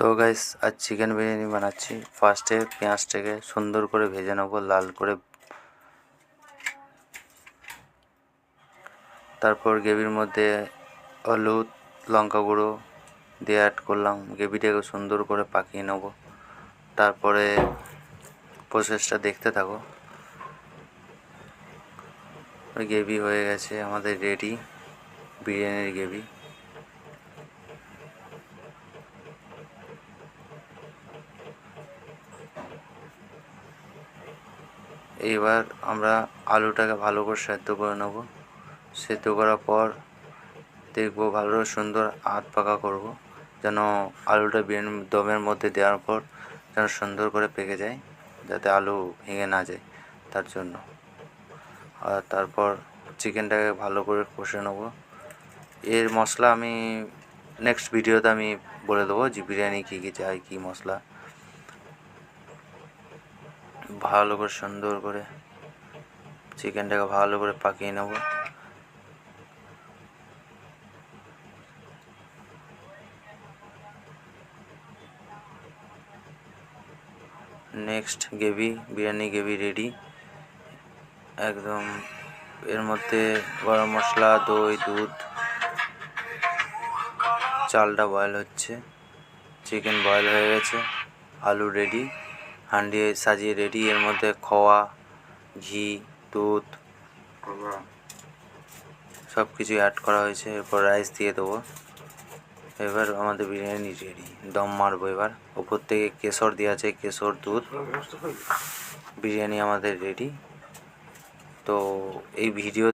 তো গাইস आज চিকেন বিরিয়ানি বানাচ্ছি। ফার্স্টে পেঁয়াজটাকে সুন্দর করে ভেজে নেব লাল করে, তারপর গ্রেভির মধ্যে হলুদ লঙ্কা গুঁড়ো দিয়ে অ্যাড করলাম। গ্রেভিটাকে সুন্দর করে পাকিয়ে নেব। তারপরে প্রসেসটা দেখতে থাকো। গ্রেভি হয়ে গেছে আমাদের রেডি, বিরিয়ানির গ্রেভি। এইবার আমরা আলুটাকে ভালো করে সেদ্ধ করে নেব। সেদ্ধ করার পর দেখবো ভালো সুন্দর আধ পাকা করব, যেন আলুটা বিরিয়ানি দমের মধ্যে দেওয়ার পর যেন সুন্দর করে পেকে যায়, যাতে আলু ভেঙে না যায় তার জন্য। আর তারপর চিকেনটাকে ভালো করে কষে নেব। এর মশলা আমি নেক্সট ভিডিওতে আমি বলে দেবো যে বিরিয়ানি কী কী চাই, কী মশলা। ভালো করে সুন্দর করে চিকেনটাকে ভালো করে পাকিয়ে নেব। নেক্সট বিরিয়ানি গ্রেভি রেডি একদম। এর মধ্যে গরম মশলা, দই, দুধ, চালটা বয়েল হচ্ছে, চিকেন বয়েল হয়ে গেছে, আলু রেডি, হাঁডি সাজিয়ে রেডি। এর মধ্যে খোয়া, ঘি, দুধ সব কিছু অ্যাড করা হয়েছে। এরপর রাইস দিয়ে দেবো। এবার আমাদের বিরিয়ানি রেডি, দম মারবো। এবার ওপর থেকে কেশর দেওয়া আছে, কেশর দুধ। বিরিয়ানি আমাদের রেডি। তো এই ভিডিও